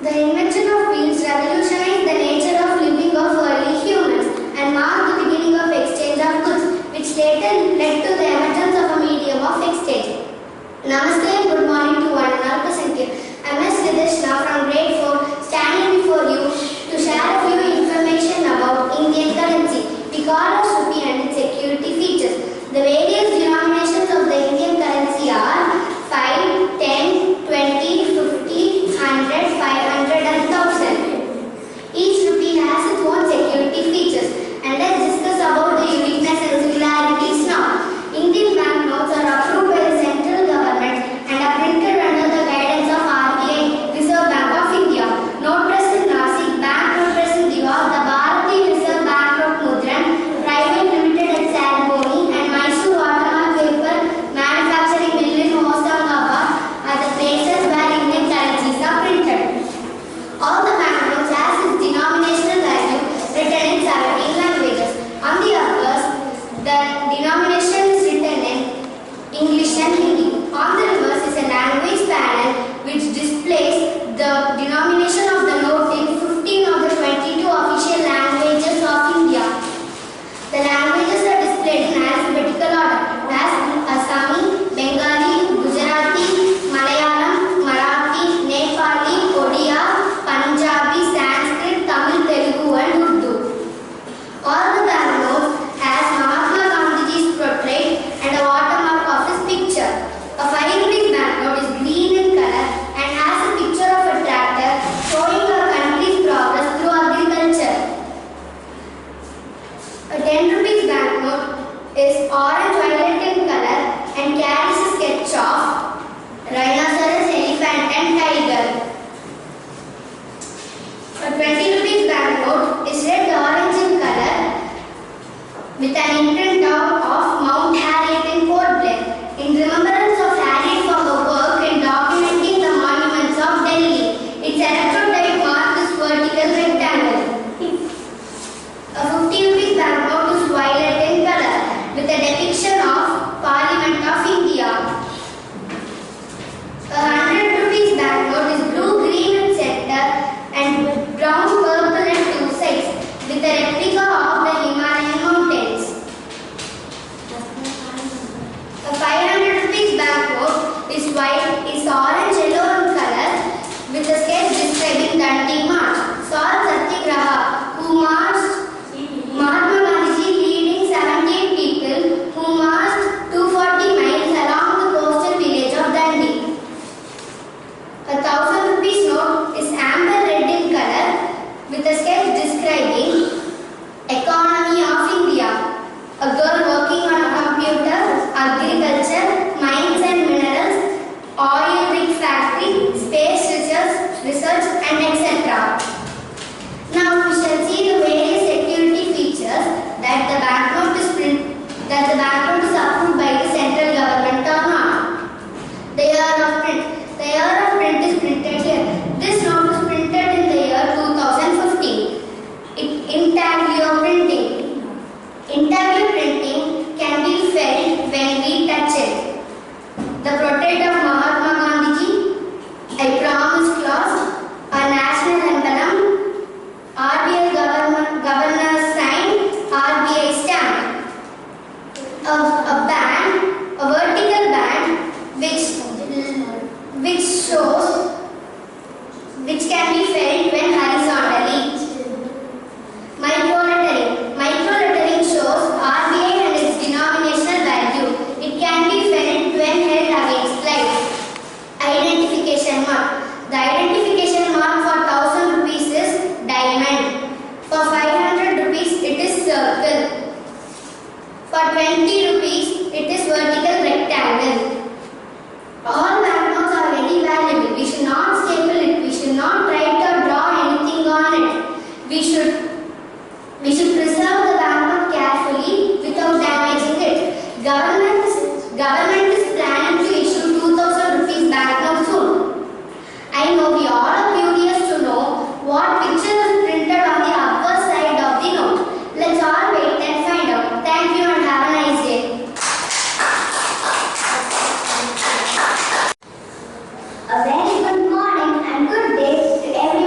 The invention of wheels revolutionized the nature of living of early humans and marked the beginning of exchange of goods, which later led to the emergence of a medium of exchange. Namaste and good morning to one and all present here. I am S. Videshna from grade 4 standing before you to share a few information about Indian currency. We call it rupee and its security features. The various denominations of the Indian currency are 5, 10, 20, 50, 100, 500 and 1000. Each rupee has its own security features, and let's discuss about the uniqueness and similarities now. Indian banknotes are approved by the central government and are printed under the guidance of RBI, Reserve Bank of India. Note press in Nasik, banknote press in Diwar, the Bharati Reserve Banknote Mudran Private Limited at Salboni and Mysore Watermark Paper Manufacturing Mill in Hosangabad are the places where Indian currencies are printed. All the banknotes has its denominational value written in 17 languages. On the uppers, the denomination is written in English and Hindi. On the reverse is a language panel which displays the denomination of the note in 15 of the 22 official languages of India. The languages are displayed in alphabetical order as Assami, Bengali, Gujarati, Malayalam, Marathi, Nepali, Odia, Punjabi, Sanskrit, Tamil, Telugu and Urdu. All the banknotes has Mahatma Gandhiji's portrait and a watermark of his picture. A 5 rupee banknote is green in color and has a picture of a tractor showing our country's progress through agriculture. A 10 rupees banknote is orange-violet in color and carries a sketch of rhinoceros, elephant and tiger. A 20 rupees banknote is red-orange in color with an imprint of Mount Harriet in Port Blair in remembrance of Harriet for her work in documenting the monuments of Delhi. Its electrotype mark is vertical rectangle. A 50 rupees banknote is violet in color with a depiction of Parliament of India. A 100 rupees banknote is blue-green at center and brown-purple at two sides with a replica of the Himalayan mountains. A 500 rupees banknote is orange-yellow in color with a sketch describing Dandi March. Salt Satyagraha, who marched Mahatma Gandhiji leading 17 people who marched 240 miles along the coastal village of Dandi. A 1000 rupees note is amber red in color with a sketch describing economy of India. A girl working on a computer, agriculture, mines and minerals, oil rig factory, space research and etc. Now we shall see the various security features that the banknote is approved by the central government or not. The year of print. The year of print is printed here. This note is printed in the year 2015. Intaglio printing. Intaglio printing can be felt when we touch it. The portrait of Mahatma Gandhiji, a promise clause, a national emblem, RBI governor's sign, RBI stamp, a band, a vertical band which can be felt when horizontally. Microlettering shows RBI and its denominational value. It can be felt when held against light. Identification mark. The identification mark for 1000 rupees is diamond. For 500 rupees it is circle. For 20 rupees it is vertical rectangle. All banknotes are very valuable. We should not staple it. We should not write or draw anything on it. We should preserve the banknote carefully without damaging it. Government is planning to issue 2000 rupees banknote soon. I know we all are curious to know what picture is printed on the upper side of the note. Let's all wait and find out. Thank you and have a nice day. A very good morning and good day to everyone.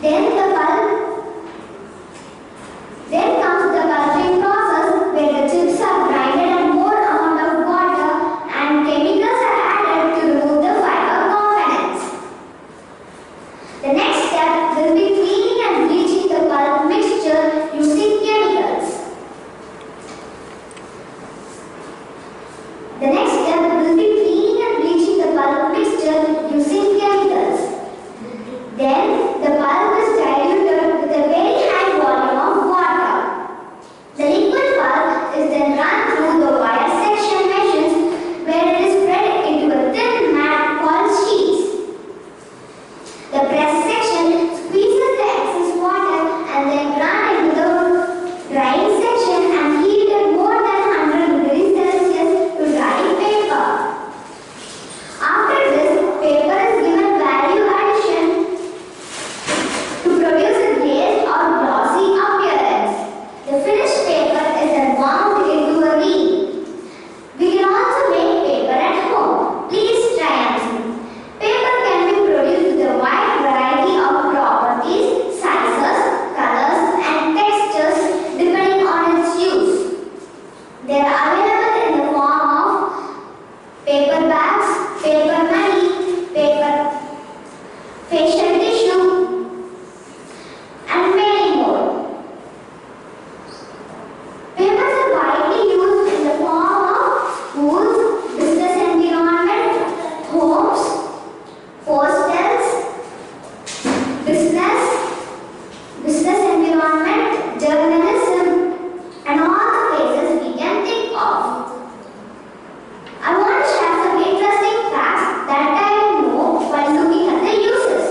Then comes the pulping process where the chips are grinded and more amount of water and chemicals are added to remove the fiber components. The next step will be cleaning and bleaching the pulp mixture using chemicals. The next step will be cleaning and bleaching the pulp mixture using chemicals. Then the pulp is diluted with a very high volume of water. The liquid pulp is then run through the wire section machines where it is spread into a thin mat called sheets. The press section squeezes the excess water and then run into the drying section and heated more than 100 degrees Celsius to dry paper. After this, paper is given value addition to produce a glazed or glossy appearance. The finished paper is then wound into a reel. We can also make paper at home. Please try and see. Paper can be produced with a wide variety of properties, sizes, colors and textures depending on its use. They are available in the form of paper bags, paper money, paper facial tissue and many more. Papers are widely used in the form of schools, business environment, homes, postals, business environment, journalism and all the places we can think of. I want to share some interesting facts that I know while looking at the uses.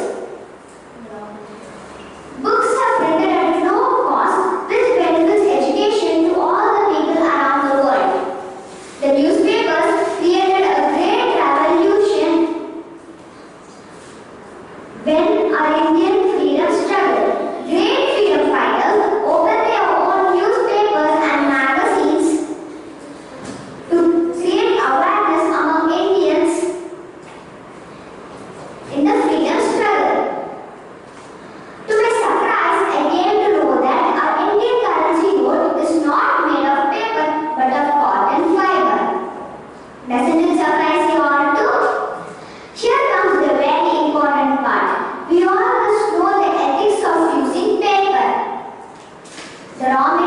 Books are printed at no cost, which benefits education to all the people around the world. The newspapers created a great revolution when our Indian freedom struggle. Great freedom fighters opened their own newspapers and magazines to create awareness among Indians in the freedom struggle. To my surprise, I came to know that our Indian currency note is not made of paper but of cotton fiber. Doesn't it surprise you all too? Here comes the very important part. We all must know the ethics of using paper. The raw